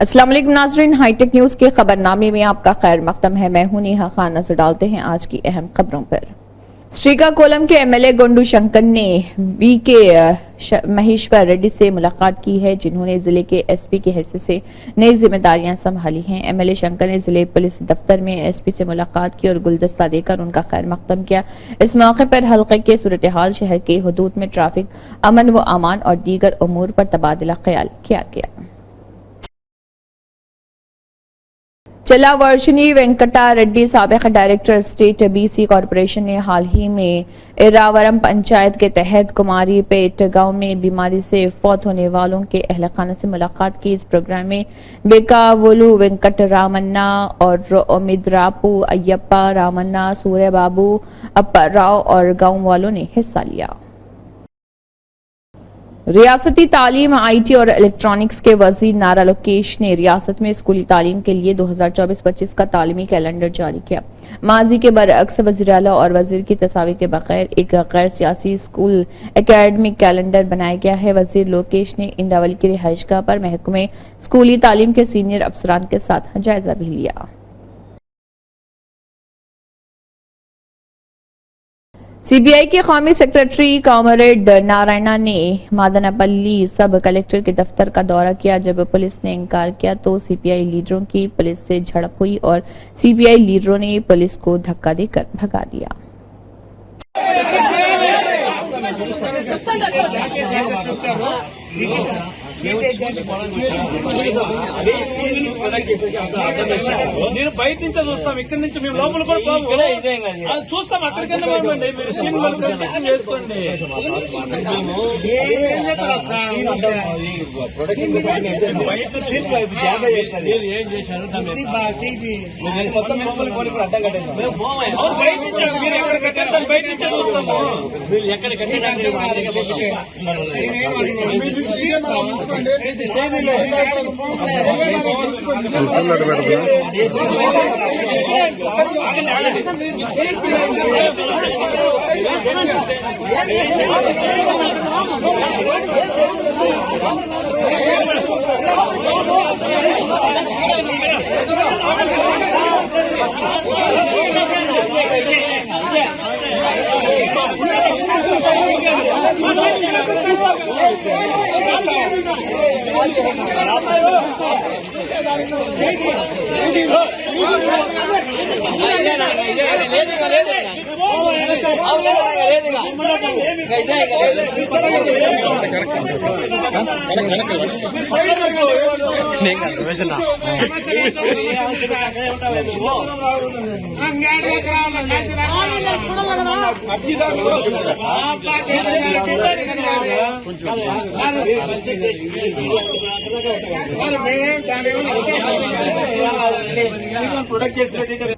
अस्सलाम वालेकुम नाज़रीन, हाईटेक न्यूज के खबरनामे में आपका खैर मकदम है। मैं हूं नेहा खान। नजर डालते हैं आज की अहम खबरों पर। श्रीकाकुलम के एमएलए गोंडू शंकर ने वीके महेश्वर रेड्डी से मुलाकात की है, जिन्होंने जिले के एसपी के हैसियत से नई जिम्मेदारियां संभाली हैं। एमएलए शंकर ने जिले पुलिस दफ्तर में एसपी से मुलाकात की और गुलदस्ता देकर उनका खैर मकदम किया। इस मौके पर हल्के के सूरत हाल, शहर के हुदूद में ट्रैफिक अमन व अमान और दीगर उमूर पर तबादला ख्याल किया गया। चला वर्षिनी वेंकटा रेड्डी, साबिक डायरेक्टर स्टेट बीसी कॉर्पोरेशन, ने हाल ही में इरावरम पंचायत के तहत कुमारीपेट गांव में बीमारी से फौत होने वालों के अहल खाना से मुलाकात की। इस प्रोग्राम में बेकावुलु वेंकट रामन्ना और उमिदरापू अयप्पा रामन्ना, सूर्य बाबू अप्पा राव और गांव वालों ने हिस्सा लिया। रियासती तालीम, आईटी और इलेक्ट्रॉनिक्स के वजीर नारा लोकेश ने रियासत में स्कूली तालीम के लिए 2024-25 का तालीमी कैलेंडर जारी किया। माजी के बरअक्स वजीर आला और वजीर की तस्वीर के बगैर एक गैर सियासी स्कूल एकेडमिक कैलेंडर बनाया गया है। वजीर लोकेश ने इंडावली की रिहाइशगाह पर महकमे स्कूली तालीम के सीनियर अफसरान के साथ जायजा भी लिया। सीबीआई के कौमी सेक्रेटरी कॉमरेड नारायणा ने मादनापल्ली सब कलेक्टर के दफ्तर का दौरा किया। जब पुलिस ने इनकार किया तो सीपीआई लीडरों की पुलिस से झड़प हुई और सीपीआई लीडरों ने पुलिस को धक्का देकर भगा दिया। నేను బయట నుంచే చూస్తాం, ఇక్కడి నుంచి మేము లోపల కూడా చూస్తాం. అక్కడికన్నా మీరు సీన్ ప్రొటెక్షన్ చేసుకోండి. ఏం చేశారు మొత్తం బయట నుంచి మీరు ఎక్కడ కట్టారు, బయట నుంచే చూస్తాము. మీరు ఎక్కడ కట్టారు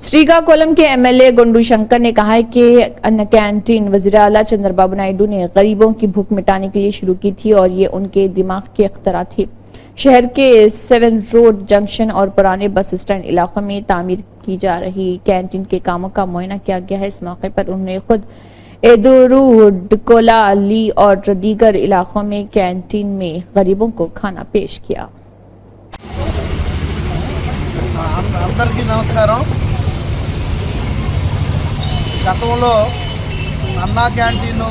श्रीकाकुलम के एमएलए गोंडू शंकर ने कहा है कि अन्न कैंटीन वज़ीर आला चंद्रबाबू नायडू ने गरीबों की भूख मिटाने के लिए शुरू की थी और ये उनके दिमाग की इख्तरा थी। शहर के 7 रोड जंक्शन और पुराने बस स्टैंड इलाकों में तामीर की जा रही कैंटीन के कामों का मुआयना किया गया है। इस मौके पर उन्होंने खुद एदुरू, डकोला, ली और दीगर इलाकों में कैंटीन में गरीबों को खाना पेश किया। అందరికీ నమస్కారం। గతంలో అన్నా క్యాంటీన్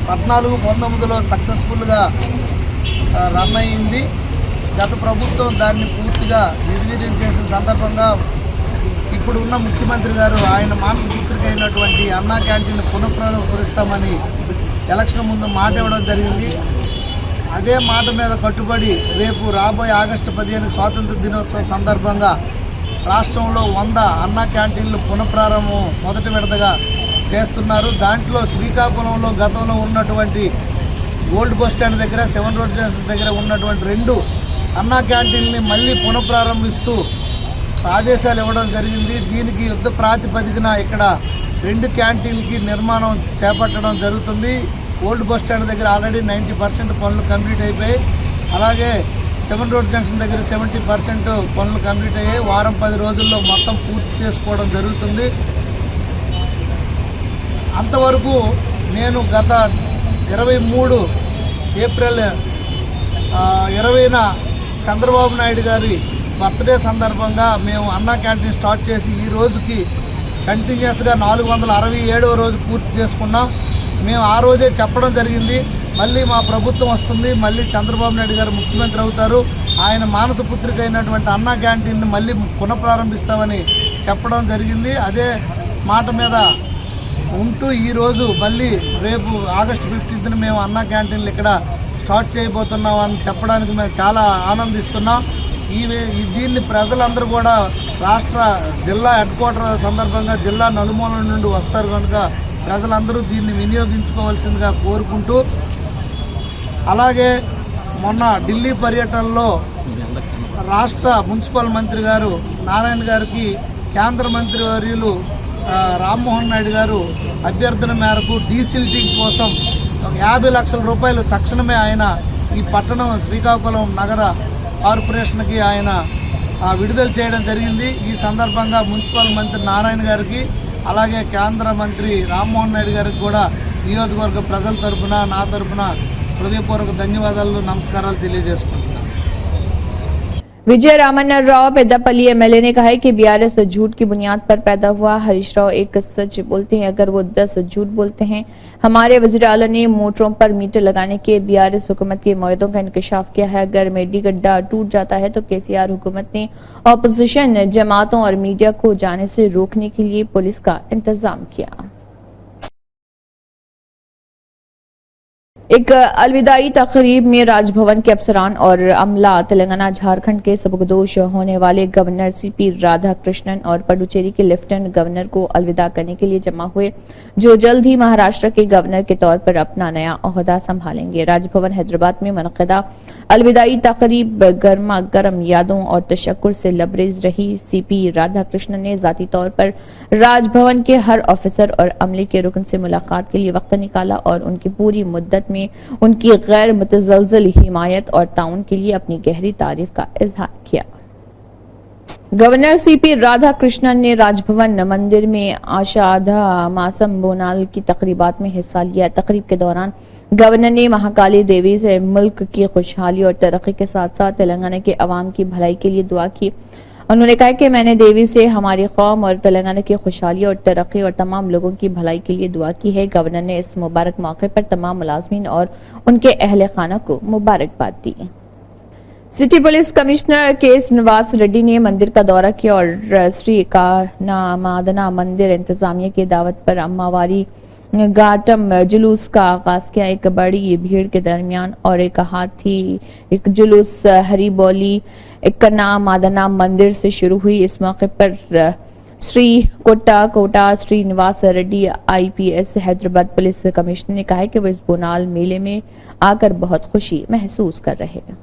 14-19లో సక్సెస్ఫుల్గా రన్ అయింది. గత ప్రభుత్వం దాన్ని పూర్తిగా నిర్వీర్యం చేసిన సందర్భంగా ఇప్పుడు ఉన్న ముఖ్యమంత్రి గారు ఆయన మానసపుత్రిక అయినటువంటి అన్నా క్యాంటీన్ పునఃప్రారంభిస్తామని ఎలక్షన్ ముందు మాట ఇవ్వడం జరిగింది. అదే మాట మీద కట్టుబడి రేపు రాబోయే ఆగస్టు 15 స్వాతంత్ర దినోత్సవం సందర్భంగా రాష్ట్రంలో 100 అన్నా క్యాంటీన్లు పునఃప్రారంభం మొదటి విడతగా చేస్తున్నారు. దాంట్లో శ్రీకాకుళంలో గతంలో ఉన్నటువంటి ఓల్డ్ బస్ స్టాండ్ దగ్గర 7 రోడ్ దగ్గర ఉన్నటువంటి 2 అన్నా క్యాంటీన్ని మళ్ళీ పునఃప్రారంభిస్తూ ఆదేశాలు ఇవ్వడం జరిగింది. దీనికి యుద్ధ ప్రాతిపదికన ఇక్కడ 2 క్యాంటీన్లకి నిర్మాణం చేపట్టడం జరుగుతుంది. ఓల్డ్ బస్ స్టాండ్ దగ్గర ఆల్రెడీ 90% పనులు కంప్లీట్ అయిపోయాయి. అలాగే 7 రోడ్ జంక్షన్ దగ్గర 70% పనులు కంప్లీట్ అయ్యాయి. వారం 10 రోజుల్లో మొత్తం పూర్తి చేసుకోవడం జరుగుతుంది. అంతవరకు నేను గత 23 ఏప్రిల్ 20న చంద్రబాబు నాయుడు గారి బర్త్డే సందర్భంగా మేము అన్నా క్యాంటీన్ స్టార్ట్ చేసి ఈ రోజుకి కంటిన్యూస్గా 467వ రోజు పూర్తి చేసుకున్నాం. మేము ఆ రోజే చెప్పడం జరిగింది, మళ్ళీ మా ప్రభుత్వం వస్తుంది, మళ్ళీ చంద్రబాబు నాయుడు గారు ముఖ్యమంత్రి అవుతారు, ఆయన మానస పుత్రిక అయినటువంటి అన్నా క్యాంటీన్ని మళ్ళీ పునఃప్రారంభిస్తామని చెప్పడం జరిగింది. అదే మాట మీద ఉంటూ ఈరోజు మళ్ళీ రేపు ఆగస్టు 15న మేము అన్నా క్యాంటీన్లు ఇక్కడ స్టార్ట్ చేయబోతున్నాం అని చెప్పడానికి మేము చాలా ఆనందిస్తున్నాం. దీన్ని ప్రజలందరూ కూడా రాష్ట్ర జిల్లా హెడ్ క్వార్టర్ సందర్భంగా జిల్లా నలుమూలల నుండి వస్తారు కనుక ప్రజలందరూ దీన్ని వినియోగించుకోవాల్సిందిగా కోరుకుంటూ, అలాగే మొన్న ఢిల్లీ పర్యటనలో రాష్ట్ర మున్సిపల్ మంత్రి గారు నారాయణ గారికి కేంద్ర మంత్రి వర్యులు రామ్మోహన్ నాయుడు గారు అభ్యర్థన మేరకు డీసిల్టింగ్ కోసం 50 లక్షల రూపాయలు తక్షణమే ఆయన ఈ పట్టణం శ్రీకాకుళం నగర కార్పొరేషన్కి ఆయన విడుదల చేయడం జరిగింది. ఈ సందర్భంగా మున్సిపల్ మంత్రి నారాయణ గారికి అలాగే కేంద్ర మంత్రి రామ్మోహన్ నాయుడు గారికి కూడా నియోజకవర్గ ప్రజల తరఫున నా తరఫున హృదయపూర్వక ధన్యవాదాలు నమస్కారాలు తెలియజేసుకుంటున్నాను. विजय रामन्ना राव पेद्दापल्ली एमएलए ने कहा है कि बीआरएस झूठ की बुनियाद पर पैदा हुआ। हरीश राव एक सच बोलते हैं, अगर वो 10 झूठ बोलते हैं। हमारे वज़ीर आला ने मोटरों पर मीटर लगाने के बीआरएस हुकूमत के मुआहदों का इंकशाफ किया है। अगर मेडी गड्ढा टूट जाता है तो केसीआर हुकूमत ने ऑपोजिशन जमातों और मीडिया को जाने से रोकने के लिए पुलिस का इंतजाम किया। एक अलविदाई तकरीब में राजभवन के अफसरान और अमला तेलंगाना झारखंड के सबकदोश होने वाले गवर्नर सीपी राधाकृष्णन और पुडुचेरी के लेफ्टिनेंट गवर्नर को अलविदा करने के लिए जमा हुए, जो जल्द ही महाराष्ट्र के गवर्नर के तौर पर अपना नया ओहदा संभालेंगे। राजभवन हैदराबाद में मुनक़िदा अलविदाई तकरीब गर्मा गर्म यादों और तशक्कुर से लबरेज रही। सीपी राधाकृष्णन ने जाती तौर पर राजभवन के हर ऑफिसर और अमले के रुकन से मुलाकात के लिए वक्त निकाला और उनकी पूरी मुद्दत में उनकी गैर मुतज़लज़ल हिमायत और ताउन के लिए अपनी गहरी तारीफ का इजहार किया। गवर्नर सीपी राधाकृष्णन ने राजभवन मंदिर में आषाढ़ा मासम बोनाल की तकरीबात में हिस्सा लिया। तकरीब के दौरान गवर्नर ने महाकाली देवी से मुल्क की खुशहाली और तरक्की के साथ साथ तेलंगाना के अवाम की भलाई के लिए दुआ की। उन्होंने कहा कि मैंने देवी से हमारी कौम और तेलंगाना की खुशहाली और तरक्की और तमाम लोगों की भलाई के लिए दुआ की है। गवर्नर ने इस मुबारक मौके पर तमाम मुलाजमीन और उनके अहले खाना को मुबारकबाद दी। सिटी पुलिस कमिश्नर के श्रीनिवास रेड्डी ने मंदिर का दौरा किया और श्री कानामादना मंदिर इंतजामिया की दावत पर अम्मावारी घाटम जुलूस का आगाज किया। एक बड़ी भीड़ के दरमियान और एक हाथी एक जुलूस हरी बोली कानामादना मंदिर से शुरू हुई। इस मौके पर Shri Kota Srinivas Reddy IPS Hyderabad police commissioner ने कहा कि वो इस बोनाल मेले में आकर बहुत खुशी महसूस कर रहे हैं।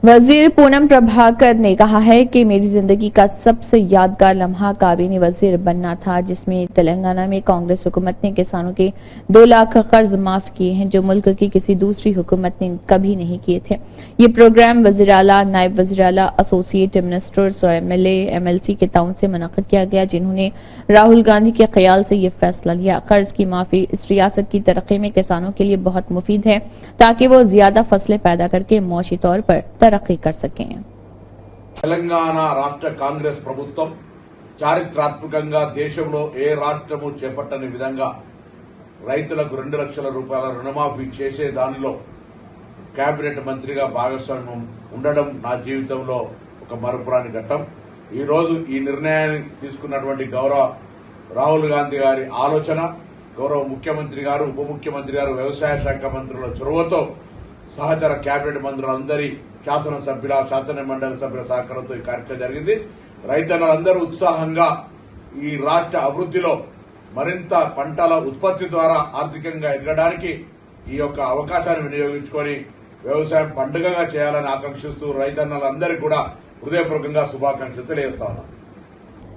वजीर पूनम प्रभाकर ने कहा है कि मेरी जिंदगी का सबसे यादगार लम्हा काबीना वजीर बनना था, जिसमें तेलंगाना में कांग्रेस हुकूमत ने किसानों के 2 लाख कर्ज माफ किए हैं, जो मुल्क की किसी दूसरी हुकूमत ने कभी नहीं किए थे। ये प्रोग्राम वजीर आला, नायब वजीर आला, एसोसिएट मिनिस्टर्स और MLA MLC के ताउन से मुनक़िद किया गया, जिन्होंने राहुल गांधी के ख्याल से ये फैसला लिया। कर्ज की माफी इस रियासत की तरक्की में किसानों के लिए बहुत मुफीद है, ताकि वो ज्यादा फसलें पैदा करके मौशी तौर पर तरक्की कर सकें। తెలంగాణ రాష్ట్ర కాంగ్రెస్ ప్రభుత్వం చారిత్రాత్మకంగా దేశంలో ఏ రాష్ట్రము చేపట్టని విధంగా రైతులకు 2 లక్షల రూపాయల రుణమాఫీ చేసే దానిలో కేబినెట్ మంత్రిగా భాగస్వామ్యం ఉండడం నా జీవితంలో ఒక మరపురాని ఘట్టం. ఈ రోజు ఈ నిర్ణయాన్ని తీసుకున్నటువంటి గౌరవ రాహుల్ గాంధీ గారి ఆలోచన, గౌరవ ముఖ్యమంత్రి గారు, ఉప ముఖ్యమంత్రి గారు, వ్యవసాయ శాఖ మంత్రుల చొరవతో సహచర కేబినెట్ మంత్రులందరి శాసనసభ్యుల శాసన మండలి సభ్యుల సహకారంతో ఈ కార్యక్రమం జరిగింది. రైతన్నలందరూ ఉత్సాహంగా ఈ రాష్ట్ర అభివృద్ధిలో మరింత పంటల ఉత్పత్తి ద్వారా ఆర్థికంగా ఎదగడానికి ఈ యొక్క అవకాశాన్ని వినియోగించుకొని వ్యవసాయం పండుగగా చేయాలని ఆకాంక్షిస్తూ రైతన్నలందరికీ కూడా హృదయపూర్వకంగా శుభాకాంక్షలు తెలియజేస్తా ఉన్నాను.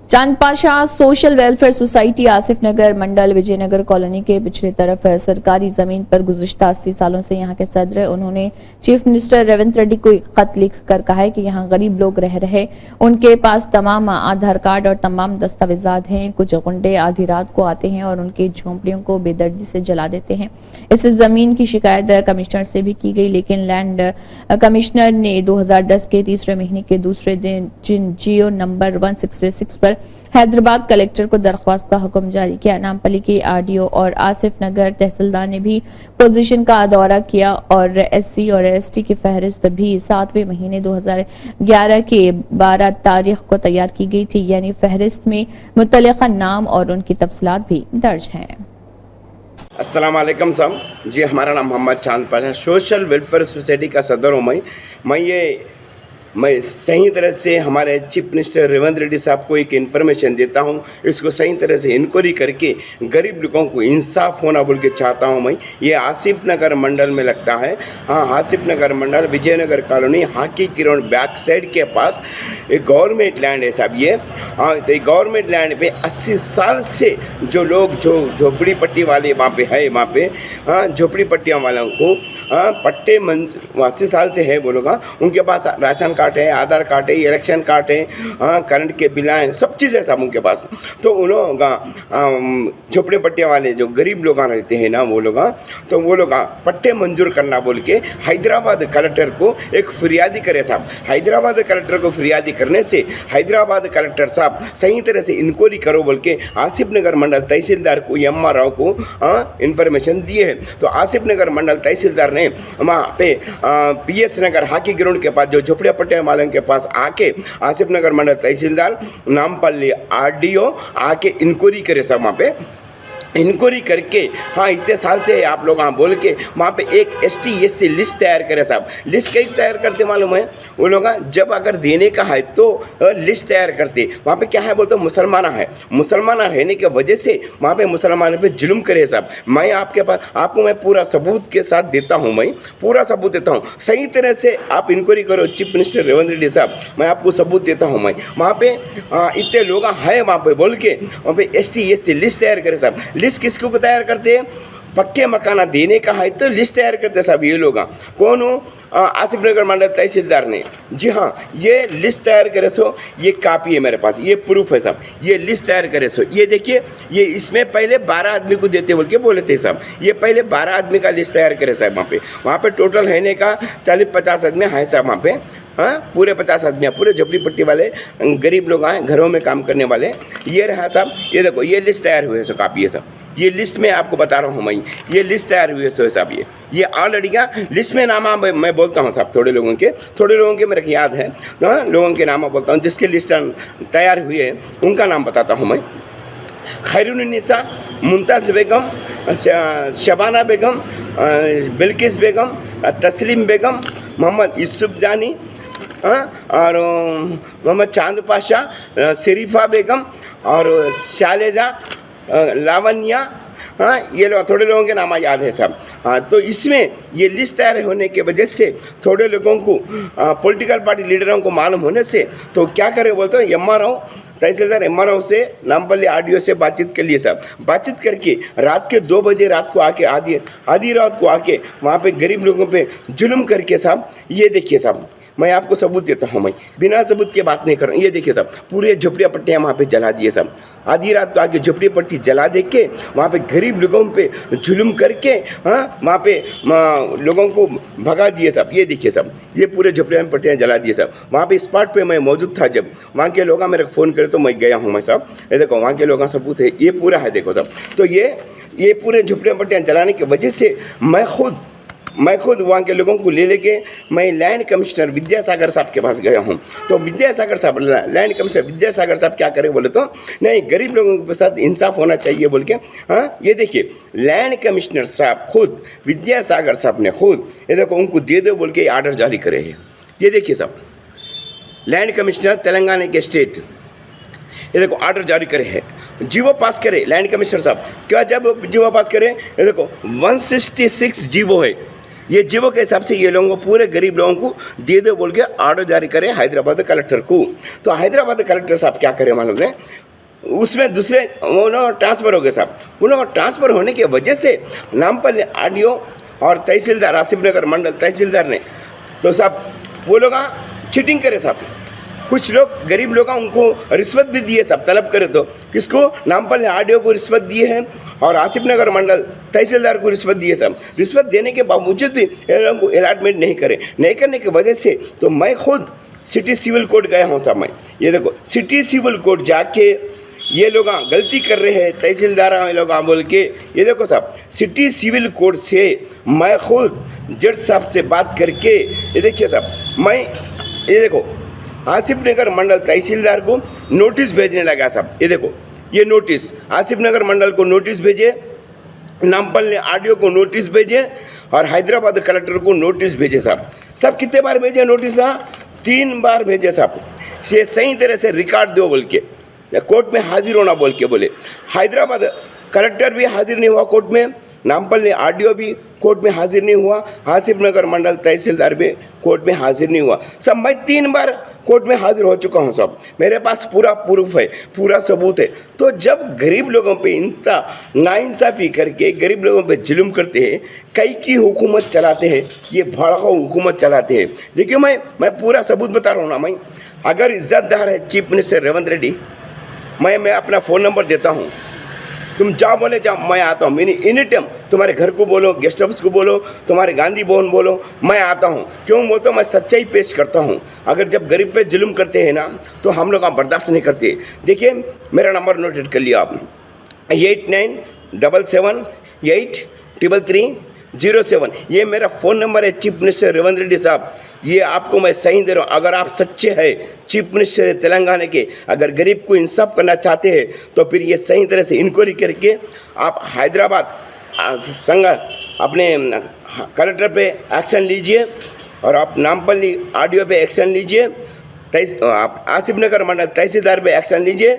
Chandpasha social welfare society Asif Nagar mandal Vijaynagar colony के पिछले तरफ सरकारी जमीन पर गुज़िश्ता 80 सालों से यहाँ के सदर उन्होंने चीफ मिनिस्टर रेवंत रेड्डी को एक खत लिखकर कहा है कि यहाँ गरीब लोग रह रहे, उनके पास तमाम आधार कार्ड और तमाम दस्तावेजात हैं। कुछ गुंडे आधी रात को आते हैं और उनकी झोंपड़ियों को बेदर्दी से जला देते हैं। इस जमीन की शिकायत कमिश्नर से भी की गई, लेकिन लैंड कमिश्नर ने 2010 के तीसरे महीने के दूसरे दिन जियो नंबर 166 पर हैदराबाद कलेक्टर को दरख्वास्त का हुक्म जारी किया। नामपल्ली के आरडीओ और आसिफ नगर तहसीलदार ने भी पोजीशन का दौरा किया और एससी और एसटी की फहरिस्त भी 7वें महीने 2011 के 12 तारीख को तैयार की गई थी, यानी फहरिस्त में मुतल्लिका नाम और उनकी तफसीलात भी दर्ज हैं। अस्सलाम वालेकुम साहब जी, हमारा नाम मोहम्मद चांद पाशा, सोशल वेलफेयर सोसाइटी का सदर हूँ मैं सही तरह से हमारे चीफ मिनिस्टर रेवंत रेड्डी साहब को एक इन्फॉर्मेशन देता हूँ, इसको सही तरह से इंक्वायरी करके गरीब लोगों को इंसाफ होना बोल के चाहता हूँ मैं। ये आसिफ नगर मंडल में लगता है, हाँ Asif Nagar mandal Vijaynagar colony hockey ground back side के पास एक गवर्नमेंट लैंड है साहब ये। हाँ तो गवर्नमेंट लैंड पे 80 साल से जो लोग जो झोपड़ी पट्टी वाले वहाँ पे है, वहाँ पे हाँ झोपड़ी पट्टियाँ वालों को पट्टे 80 साल से है वो लोग, उनके पास राशन कार्ड है, आधार कार्ड है, इलेक्शन कार्ड है, करंट के बिल हैं, सब चीज़ है सब उनके पास। तो उन लोग झोपड़े पट्टियाँ वाले जो गरीब लोग रहते हैं ना वो लोग, तो वो लोग पट्टे मंजूर करना बोल के हैदराबाद कलेक्टर को एक फरियादी करे साहब। हैदराबाद कलेक्टर को फरियादी करने से हैदराबाद कलेक्टर साहब सही तरह से इंक्वायरी करो बोल के आसिफ नगर मंडल तहसीलदार को एम राव को इंफॉर्मेशन दिए है। तो आसिफ नगर मंडल तहसीलदार ने वहाँ पे पीएस नगर हॉकी ग्राउंड के पास जो झोपड़िया पट्टिया वालों के पास आके आसिफ नगर मंडल तहसीलदार नामपल्ली आरडीओ आके इंक्वायरी करे सब वहाँ पे इंक्वायरी करके हाँ इतने साल से आप लोग हाँ बोल के वहाँ पे एक ST SC लिस्ट तैयार करे साहब। लिस्ट कैसे तैयार करते मालूम है वो लोग, जब अगर देने का है तो लिस्ट तैयार करते। वहाँ पे क्या है बोलते मुसलमान है, मुसलमान रहने की वजह से वहाँ पे मुसलमान पे जुल्म करे साहब। मैं आपके पास आपको मैं पूरा सबूत के साथ देता हूँ, मैं पूरा सबूत देता हूँ। सही तरह से आप इंक्वायरी करो चीफ मिनिस्टर रेवंत रेड्डी साहब, मैं आपको सबूत देता हूँ। मैं वहाँ पे इतने लोग हैं वहाँ पे बोल के वहाँ पे ST SC लिस्ट तैयार करे साहब। लिस्ट किसको को तैयार करते हैं? पक्के मकाना देने का है तो लिस्ट तैयार करते साहब ये लोग। कौन हो? आसिफ नगर मंडल तहसीलदार ने, जी हाँ ये लिस्ट तैयार करे सो ये कापी है मेरे पास, ये प्रूफ है साहब। ये लिस्ट तैयार करे सो ये देखिए, ये इसमें पहले 12 आदमी को देते बोल के बोले थे साहब। ये पहले 12 आदमी का लिस्ट तैयार करे साहब। वहाँ पे टोटल रहने का 40-50 आदमी है साहब वहाँ पे। हाँ पूरे 50 आदमी, पूरे झोपड़ी पट्टी वाले गरीब लोग आए घरों में काम करने वाले। ये रहा साहब, ये देखो ये लिस्ट तैयार हुई है सो कापी है साहब। ये लिस्ट में आपको बता रहा हूँ मैं, ये लिस्ट तैयार हुई है सो साहब। ये ऑलरेडी का लिस्ट में नाम मैं बोलता हूँ साहब। थोड़े लोगों के मेरे को याद है ना, लोगों के नाम बोलता हूँ जिसके लिस्ट तैयार हुई है उनका नाम बताता हूँ मैं। खैरुन्निसा, मुमताज़ बेगम, शबाना बेगम, बिल्किस बेगम, तस्लीम बेगम, मोहम्मद यूसुफ जानी और मोहम्मद चांद पाशा, शरीफा बेगम और शालेजा, लावण्या। हाँ ये लोग थोड़े लोगों के नाम याद है साहब। हाँ तो इसमें ये लिस्ट तैयार होने की वजह से थोड़े लोगों को पॉलिटिकल पार्टी लीडरों को मालूम होने से तो क्या करे बोलते हैं एम राव तहसीलदार एम राव से नामपल्ली आरडीओ से बातचीत कर लिए साहब। बातचीत करके रात के 2 बजे रात को आके आधी रात को आके वहाँ पे गरीब लोगों पे जुल्म करके साहब, ये देखिए साहब मैं आपको सबूत देता हूँ, मैं बिना सबूत के बात नहीं कर रहा हूँ। ये देखिए साहब पूरे झोपड़िया पट्टियाँ वहाँ पे जला दिए साहब। आधी रात को आके झोपड़ी पट्टी जला दे के वहाँ पे गरीब लोगों पे जुल्म करके हाँ वहाँ पे लोगों को भगा दिए साहब। ये देखिए साहब ये पूरे झोपड़िया में पट्टियाँ जला दिए साहब। वहाँ पे स्पॉट पे मैं मौजूद था, जब वहाँ के लोग मेरे को फ़ोन करे तो मैं गया हूँ मैं साहब। ये देखो वहाँ के लोगों का सबूत है, ये पूरा है देखो साहब। तो ये पूरे झोपड़िया पट्टियाँ जलाने की वजह से मैं खुद वहाँ के लोगों को ले लेके मैं लैंड कमिश्नर विद्यासागर साहब के पास गया हूँ। तो विद्यासागर साहब, लैंड कमिश्नर विद्यासागर साहब क्या करे बोले तो नहीं गरीब लोगों के साथ इंसाफ होना चाहिए बोल के। हाँ ये देखिए लैंड कमिश्नर साहब खुद विद्यासागर साहब ने खुद ये देखो उनको दे दो बोल के आर्डर जारी करे हैं। ये देखिए साहब लैंड कमिश्नर तेलंगाना के स्टेट, ये देखो आर्डर जारी करे है, जीवो पास करे लैंड कमिश्नर साहब। क्या जब जीवो पास करे ये देखो 166 जीवो है, ये जीवो के हिसाब से ये लोगों को पूरे गरीब लोगों को दे दो बोल के ऑर्डर जारी करे हैदराबाद कलेक्टर को। तो हैदराबाद कलेक्टर साहब क्या करे मालूम है, उसमें दूसरे उन्होंने ट्रांसफ़र हो गए साहब। उन्होंने ट्रांसफ़र होने की वजह से नामपल्ली आरडीओ और तहसीलदार आसिफ नगर मंडल तहसीलदार ने तो साहब वो लोग चीटिंग करे साहब। कुछ लोग गरीब लोग उनको रिश्वत भी दिए साहब, तलब करे तो किसको, नामपल्ली आरडीओ को रिश्वत दिए हैं और आसिफ नगर मंडल तहसीलदार को रिश्वत दिए साहब। रिश्वत देने के बावजूद भी इन लोगों को अलॉटमेंट नहीं करे, नहीं करने की वजह से तो मैं खुद सिटी सिविल कोर्ट गया हूँ साहब। मैं ये देखो सिटी सिविल कोर्ट जाके ये लोग गलती कर रहे हैं तहसीलदार ये लोग बोल के, ये देखो साहब सिटी सिविल कोर्ट से मैं खुद जज साहब से बात करके, ये देखिए साहब मैं ये देखो आसिफ नगर मंडल तहसीलदार को नोटिस भेजने लगा साहब। ये देखो ये नोटिस आसिफ नगर मंडल को नोटिस भेजे, नामपल्ली आरडीओ को नोटिस भेजे और हैदराबाद कलेक्टर को नोटिस भेजे साहब। सब कितने बार भेजे नोटिस? 3 बार भेजे साहब। ये सही तरह से रिकॉर्ड दो बोल के, कोर्ट में हाजिर होना बोल के बोले। हैदराबाद कलेक्टर भी हाजिर नहीं हुआ कोर्ट में, नामपल्ली आरडीओ भी कोर्ट में हाजिर नहीं हुआ, आसिफ नगर मंडल तहसीलदार भी कोर्ट में हाजिर नहीं हुआ। सब मैं 3 बार कोर्ट में हाजिर हो चुका हूँ साहब, मेरे पास पूरा प्रूफ है, पूरा सबूत है। तो जब गरीब लोगों पे इतना नाइंसाफ़ी करके गरीब लोगों पे जुल्म करते हैं, कई की हुकूमत चलाते हैं, ये भड़काऊ हुकूमत चलाते हैं। देखिए मैं पूरा सबूत बता रहा हूँ ना। मैं अगर इज्जतदार है चीफ मिनिस्टर रेवंत रेड्डी, मैं अपना फ़ोन नंबर देता हूँ, तुम जाओ बोले जाओ, मैं आता हूँ। मैंने एनी टाइम तुम्हारे घर को बोलो, गेस्ट हाउस को बोलो, तुम्हारे गांधी भवन बोलो, मैं आता हूँ। क्यों बोलते हो? मैं सच्चाई पेश करता हूँ। अगर जब गरीब पे जुल्म करते हैं ना तो हम लोग बर्दाश्त नहीं करते। देखिए मेरा नंबर नोट कर लिया आप, 8977833307। ये मेरा फ़ोन नंबर है चीफ मिनिस्टर रेवंत रेड्डी साहब। ये आपको मैं सही दे रहा हूँ। अगर आप सच्चे हैं चीफ मिनिस्टर तेलंगाना के, अगर गरीब को इंसाफ करना चाहते हैं तो फिर ये सही तरह से इंक्वायरी करके आप हैदराबाद संघ अपने कलेक्टर पे एक्शन लीजिए और आप नामपल्ली आरडीओ पे एक्शन लीजिए, आप आसिफ नगर मंडल तहसीलदार पे एक्शन लीजिए।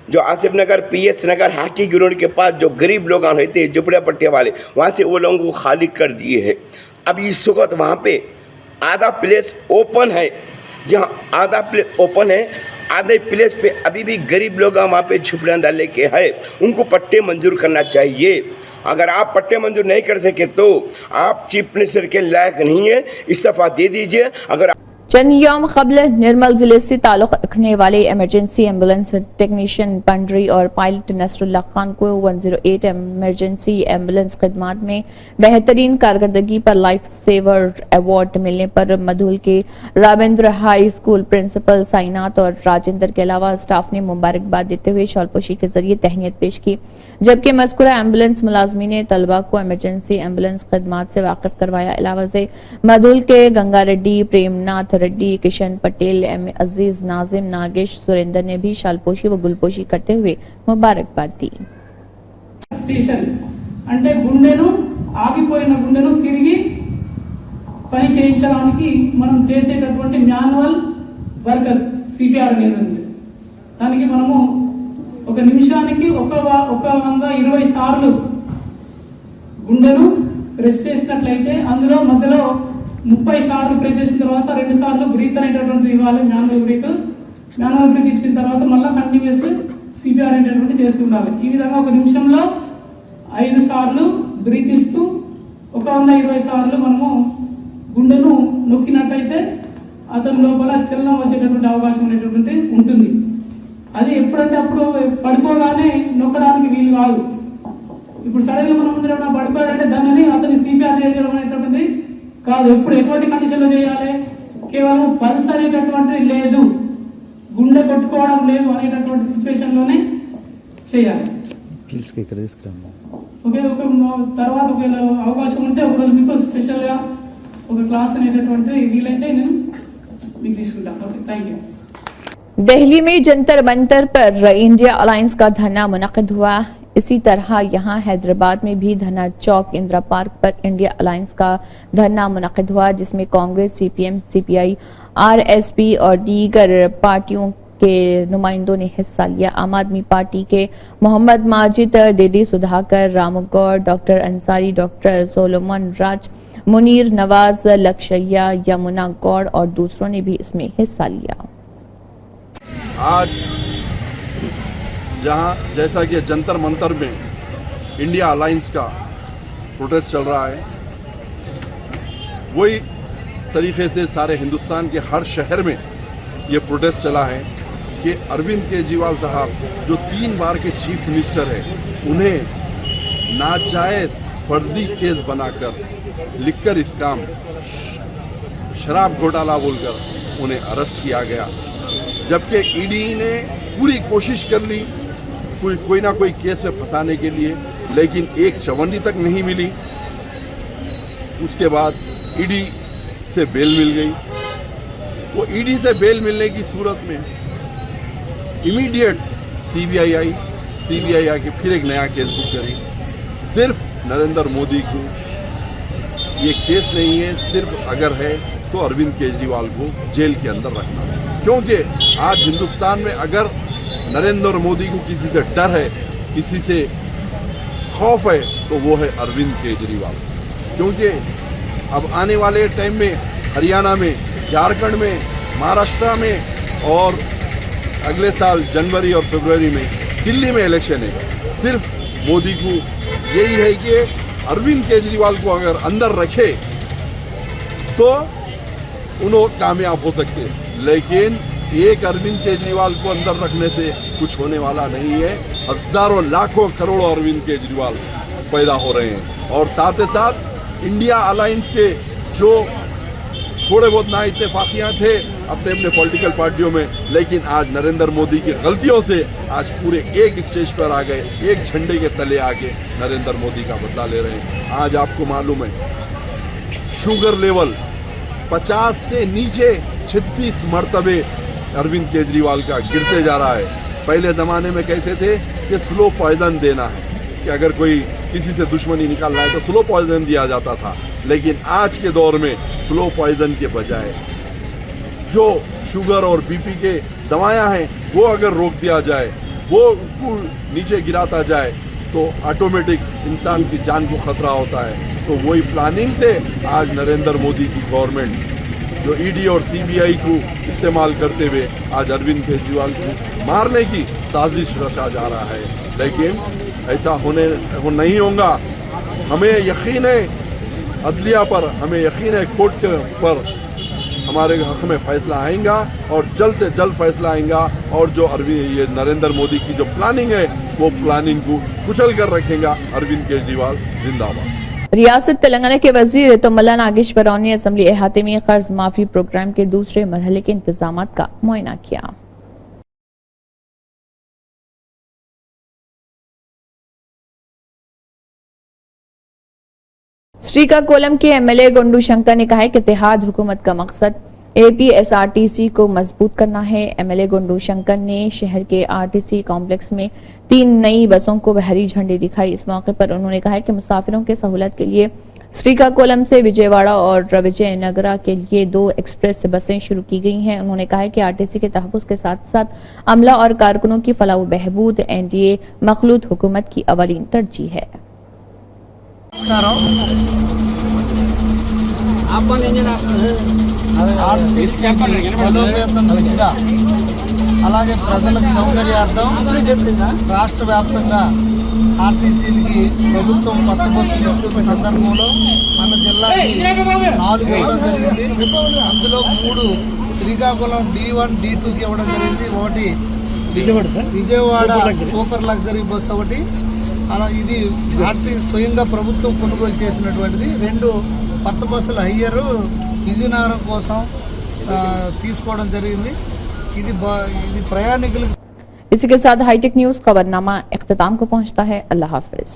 जो आसिफ नगर पीएस नगर हाकी ग्राउंड के पास जो गरीब लोग रहते हैं झुपड़े पट्टे वाले, वहाँ से वो लोगों को खाली कर दिए हैं। अब इस वक्त वहाँ पे आधा प्लेस ओपन है, जहाँ आधा प्लेस ओपन है, आधे प्लेस पे अभी भी गरीब लोग वहाँ पे झुपड़ियाँ डाले के है, उनको पट्टे मंजूर करना चाहिए। अगर आप पट्टे मंजूर नहीं कर सके तो आप चीफ मिनिस्टर के लायक नहीं है, इस्तीफा दे दीजिए। अगर चंद यौम कबल निर्मल जिले से ताल्लुक रखने वाले इमरजेंसी एम्बुलेंस टेक्नीशियन पंडरी और पायलट नसरुल्लाह खान को 108 इमरजेंसी एम्बुलेंस खदमात में बेहतरीन कारकर्दगी पर लाइफ सेवर अवार्ड मिलने पर मधुल के रावेंद्र हाई स्कूल प्रिंसिपल साइनात और राजेंद्र के अलावा स्टाफ ने मुबारकबाद देते हुए शॉलपोशी के जरिए तहनीत पेश की। जबकि मज़कूरा एम्बुलेंस मुलाजमीन ने तलबा को इमरजेंसी एम्बुलेंस खदमात से वाकिफ करवाया। अलावा से मधुल के गंगा रेड्डी, प्रेमनाथ रेड्डी, किशन पटेल, एम अजीज, नाजिम, नागेश, सुरेंद्र ने भी शालपोशी व गुलपोशी करते हुए मुबारकबाद दी। స్టేషన్ అంటే గుండెను ఆగిపోయిన గుండెను తిరిగి పని చేయించడానికి మనం చేసేటటువంటి మాన్యువల్ వర్కర్ సిపిఆర్ అనేది ఉంది. దానికి మనము ఒక నిమిషానికి ఒక 120 సార్లు గుండెను ప్రెస్ చేసినట్లయితే అందులో మధ్యలో 30 సార్లు ప్రెస్ చేసిన తర్వాత 2 సార్లు బ్రీత్ అనేటటువంటిది ఇవ్వాలి. మాన్యువల్ బ్రీత్ ఇచ్చిన తర్వాత మళ్ళీ కంటిన్యూస్ సిపిఆర్ అనేటటువంటి చేస్తూ ఉండాలి. ఈ విధంగా ఒక నిమిషంలో 5 సార్లు బ్రీత్ ఇస్తూ 120 సార్లు మనము గుండెను నొక్కినట్టయితే అతని లోపల చలనం వచ్చేటటువంటి అవకాశం అనేటటువంటి ఉంటుంది. అది ఎప్పుడంటే అప్పుడు పడిపోగానే నొక్కడానికి వీలు కాదు. ఇప్పుడు సడన్గా మనం ముందు పడిపోయాడంటే దానిని అతని సిపిఆర్ చేయడం అనేటటువంటిది కాదు. ఎప్పుడు ఎటువంటి కండిషన్లో చేయాలి? కేవలం పల్స్ అనేటటువంటిది లేదు, గుండె కొట్టుకోవడం లేదు అనేటటువంటి సిచ్యువేషన్లోనే చేయాలి. ఓకే, ఒక తర్వాత ఒకవేళ అవకాశం ఉంటే ఒకరోజు మీకు స్పెషల్గా ఒక క్లాస్ అనేటటువంటిది వీలైతే నేను మీకు తీసుకుంటాను. Okay, thank you. दिल्ली में जंतर मंतर पर इंडिया अलायंस का धरना मुनक़िद हुआ। इसी तरह यहां हैदराबाद में भी धरना चौक इंदिरा पार्क पर इंडिया अलायंस का धरना मुनक़िद हुआ, जिसमें कांग्रेस, सीपीएम, सीपीआई, आरएसपी और दीगर पार्टियों के नुमाइंदों ने हिस्सा लिया। आम आदमी पार्टी के मोहम्मद माजिद, डेडी सुधाकर, रामू गौड़, डॉक्टर अंसारी, डॉक्टर सोलोमन राज, मुनीर, नवाज, लक्षया, यमुना गौड़ और दूसरों ने भी इसमें हिस्सा लिया। आज जहां जैसा कि जंतर मंतर में इंडिया अलायंस का प्रोटेस्ट चल रहा है, वही तरीके से सारे हिंदुस्तान के हर शहर में ये प्रोटेस्ट चला है कि अरविंद केजरीवाल साहब जो 3 बार के चीफ मिनिस्टर हैं, उन्हें नाजायज फर्जी केस बनाकर लिखकर इस काम शराब घोटाला बोलकर उन्हें अरेस्ट किया गया। जबकि ईडी ने पूरी कोशिश कर ली कोई ना कोई केस में फंसाने के लिए, लेकिन एक चवन्नी तक नहीं मिली। उसके बाद ईडी से बेल मिल गई। वो ईडी से बेल मिलने की सूरत में इमीडिएट सीबीआई आई। सीबीआई आके फिर एक नया केस बुक करी। सिर्फ नरेंद्र मोदी को ये केस नहीं है, सिर्फ अगर है तो अरविंद केजरीवाल को जेल के अंदर रखना है। क्योंकि आज हिंदुस्तान में अगर नरेंद्र मोदी को किसी से डर है, किसी से खौफ है, तो वो है अरविंद केजरीवाल। क्योंकि अब आने वाले टाइम में हरियाणा में, झारखंड में, महाराष्ट्र में और अगले साल जनवरी और फरवरी में दिल्ली में इलेक्शन है। सिर्फ मोदी को यही है कि अरविंद केजरीवाल को अगर अंदर रखे तो उन्होंने कामयाब हो सकते हैं, लेकिन एक अरविंद केजरीवाल को अंदर रखने से कुछ होने वाला नहीं है। हजारों लाखों करोड़ों अरविंद केजरीवाल पैदा हो रहे हैं। और साथ ही साथ इंडिया अलायंस के जो थोड़े बहुत ना इत्तेफाकियाँ थे अपने अपने पॉलिटिकल पार्टियों में, लेकिन आज नरेंद्र मोदी की गलतियों से आज पूरे एक स्टेज पर आ गए, एक झंडे के तले आके नरेंद्र मोदी का बदला ले रहे हैं। आज आपको मालूम है शुगर लेवल 50 से नीचे 36 मरतबे अरविंद केजरीवाल का गिरते जा रहा है। पहले ज़माने में कहते थे कि स्लो पॉइजन देना है, कि अगर कोई किसी से दुश्मनी निकालना है तो स्लो पॉइजन दिया जाता था। लेकिन आज के दौर में स्लो पॉइजन के बजाय जो शुगर और बीपी के दवायां हैं वो अगर रोक दिया जाए, वो उसको नीचे गिराता जाए, तो ऑटोमेटिक इंसान की जान को खतरा होता है। तो वही प्लानिंग से आज नरेंद्र मोदी की गवर्नमेंट जो ईडी और सीबीआई को इस्तेमाल करते हुए आज अरविंद केजरीवाल को मारने की साजिश रचा जा रहा है। लेकिन ऐसा हो नहीं होगा। हमें यकीन है अदलिया पर, हमें यकीन है कोर्ट पर हमारे हक में फैसला आएगा और जल्द से जल्द फैसला आएगा। और जो ये नरेंद्र मोदी की जो प्लानिंग है वो प्लानिंग को कुचल कर रखेगा। अरविंद केजरीवाल जिंदाबाद। रियासत तेलंगाना के वजीर तुमला नागेश्वरराव ने असेंबली अहाते में कर्ज माफी प्रोग्राम के दूसरे मरहले के इंतजामात का मुआयना किया। श्रीकाकुलम के एमएलए गोंडू शंकर ने कहा है कि इत्तेहाद हुकूमत का मकसद एपीएसआरटीसी को मजबूत करना है। एमएलए गोंडू शंकर ने शहर के आरटीसी कॉम्प्लेक्स में 3 नई बसों को हरी झंडी दिखाई। इस मौके पर उन्होंने कहा कि मुसाफिरों के सहूलत के लिए श्रीकाकुलम से विजयवाड़ा और विजयनगरा के लिए 2 एक्सप्रेस बसें शुरू की गई हैं। उन्होंने कहा कि आरटीसी के तहफ़्फ़ुज़ के साथ साथ अमला और कारकुनों की फलाह व बहबूद एनडीए मखलूत हुकूमत की अवलीन तरजीह है। బలోపేతం దిశగా అలాగే ప్రజలకు సౌకర్యార్థం రాష్ట్ర వ్యాప్తంగా ఆర్టీసీలకి ప్రభుత్వం కొత్త బస్సులు ఇస్తున్న సందర్భంలో మన జిల్లాకి 4 ఇవ్వడం జరిగింది. అందులో 3 శ్రీకాకుళం D1, D2కి ఇవ్వడం జరిగింది. ఒకటి విజయవాడ సూపర్ లగ్జరీ బస్సు ఒకటి. అలా ఇది ఆర్టీసీ స్వయంగా ప్రభుత్వం కొనుగోలు చేసినటువంటిది. 2 కొత్త బస్సులు హయ్యర్ విజయనగరం కోసం తీసుకోవడం జరిగింది. ఇది ప్రయాణికులకు। इसी के साथ हाईटेक न्यूज खबरनामा इख्तिताम को पहुंचता है। अल्लाह हाफिज।